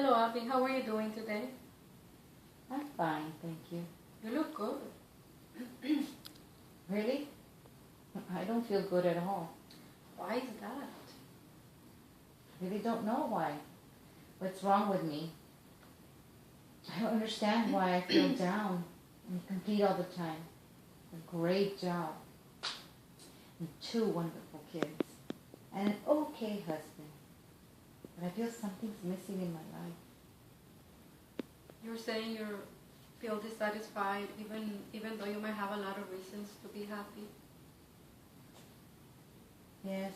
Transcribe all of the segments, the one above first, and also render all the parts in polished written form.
Hello, Abby. How are you doing today? I'm fine, thank you. You look good. Really? I don't feel good at all. Why is that? I really don't know why. What's wrong with me? I don't understand why I feel down and complete all the time. A great job. And 2 wonderful kids. And an okay husband. But I feel something's missing in my life. You're saying you feel dissatisfied even though you might have a lot of reasons to be happy. Yes,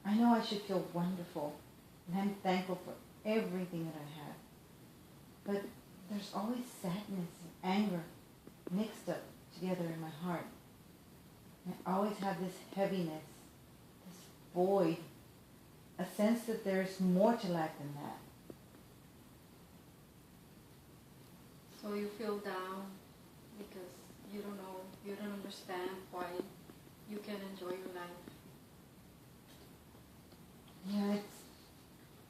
I know I should feel wonderful. And I'm thankful for everything that I have. But there's always sadness and anger mixed up together in my heart. And I always have this heaviness, this void, a sense that there's more to life than that. So you feel down because you don't understand why you can enjoy your life. Yeah, it's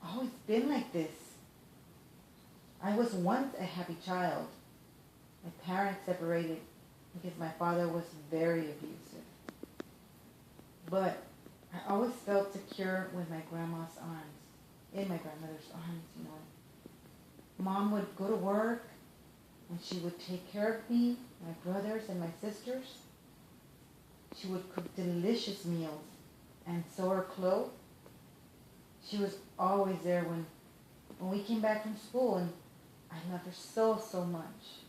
always been like this. I was once a happy child. My parents separated because my father was very abusive. But I always felt secure with my grandma's arms, in my grandmother's arms. Mom would go to work and she would take care of me, my brothers and my sisters. She would cook delicious meals and sew our clothes. She was always there when we came back from school, and I love her so, so much.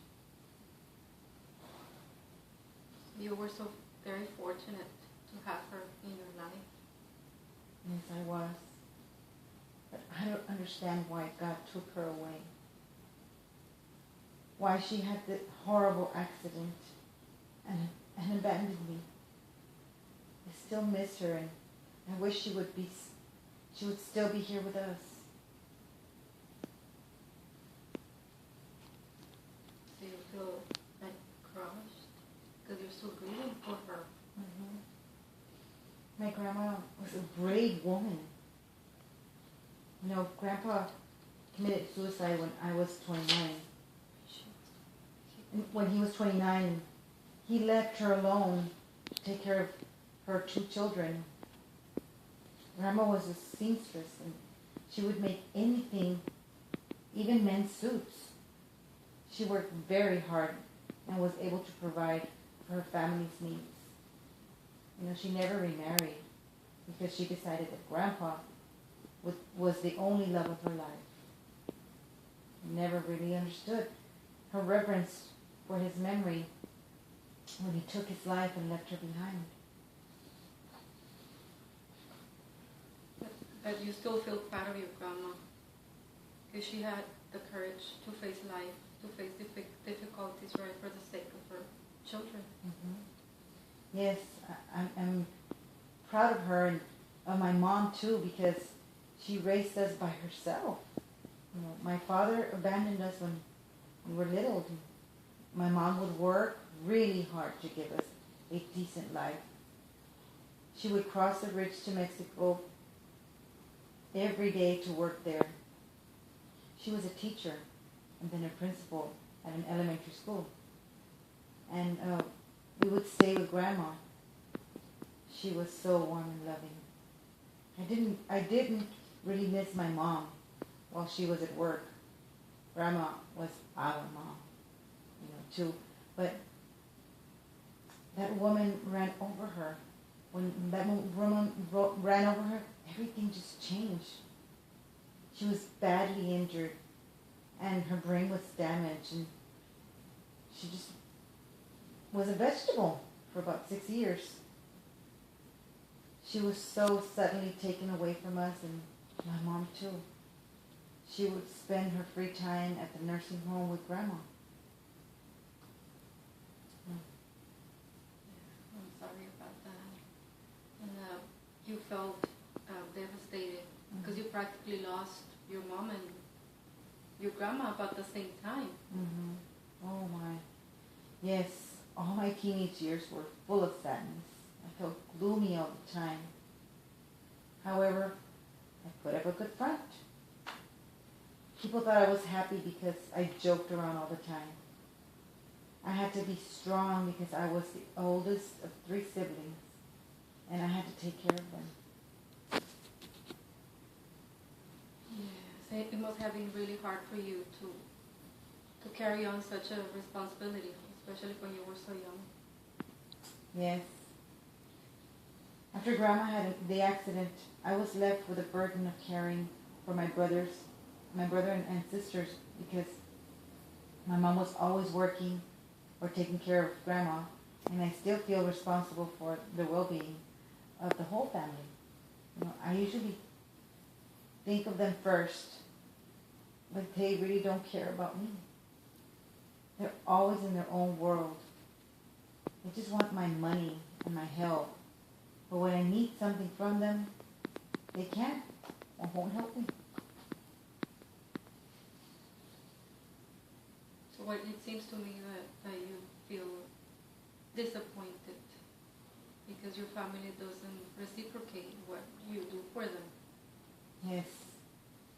You were so very fortunate to have her in your life. Yes, I was. But I don't understand why God took her away. Why she had the horrible accident and abandoned me. I still miss her, and I wish she would still be here with us. Do you feel like crushed because you're still grieving for her? Mm-hmm. My grandma was a brave woman. Grandpa committed suicide when I was 29. And when he was 29, he left her alone to take care of her 2 children. Grandma was a seamstress, and she would make anything, even men's suits. She worked very hard and was able to provide for her family's needs. She never remarried because she decided that Grandpa was the only love of her life. Never really understood her reverence for his memory when he took his life and left her behind. But you still feel proud of your grandma because she had the courage to face life, to face difficulties, right, for the sake of her children. Mm-hmm. Yes, I'm proud of her and of my mom too, because she raised us by herself. My father abandoned us when we were little. My mom would work really hard to give us a decent life. She would cross the bridge to Mexico every day to work there. She was a teacher and then a principal at an elementary school. And we would stay with Grandma. She was so warm and loving. I didn't really miss my mom while she was at work. Grandma was our mom, too. But that woman ran over her. When that woman ran over her, everything just changed. She was badly injured, and her brain was damaged, and she just was a vegetable for about 6 years. She was so suddenly taken away from us, and my mom too. She would spend her free time at the nursing home with Grandma. I'm sorry about that. And you felt devastated because you practically lost your mom and your grandma about the same time. Mm-hmm. Oh my. Yes, all my teenage years were full of sadness. I felt gloomy all the time. However, I put up a good front. People thought I was happy because I joked around all the time. I had to be strong because I was the oldest of 3 siblings, and I had to take care of them. Yes, it must have been really hard for you to carry on such a responsibility, especially when you were so young. Yes. After Grandma had the accident, I was left with the burden of caring for my brother and sisters, because my mom was always working or taking care of Grandma, and I still feel responsible for the well-being of the whole family. I usually think of them first, but they really don't care about me. They're always in their own world. They just want my money and my help. But when I need something from them, they can't or won't help me. So it seems to me that you feel disappointed because your family doesn't reciprocate what you do for them. Yes,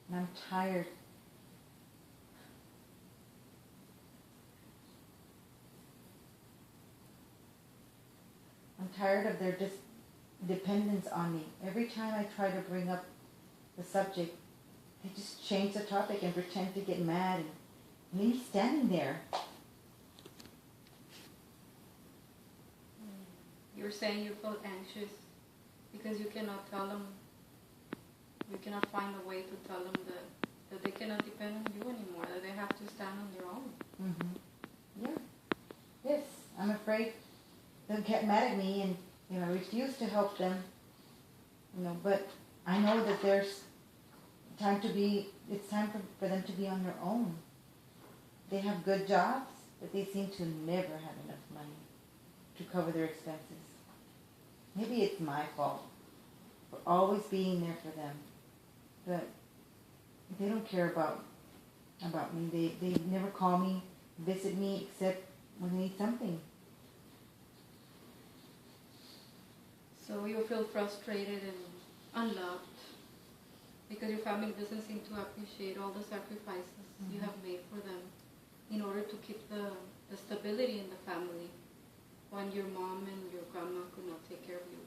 and I'm tired. I'm tired of their dependence on me. Every time I try to bring up the subject, they just change the topic and pretend to get mad and leave me standing there. You're saying you feel anxious because you cannot tell them, you cannot find a way to tell them that they cannot depend on you anymore, that they have to stand on their own. Mm-hmm. Yeah. Yes, I'm afraid they'll get mad at me and refuse to help them. But I know that it's time for them to be on their own. They have good jobs, but they seem to never have enough money to cover their expenses. Maybe it's my fault for always being there for them, but they don't care about me. They never call me, visit me, except when they need something. So you feel frustrated and unloved because your family doesn't seem to appreciate all the sacrifices you have made for them in order to keep the stability in the family when your mom and your grandma could not take care of you.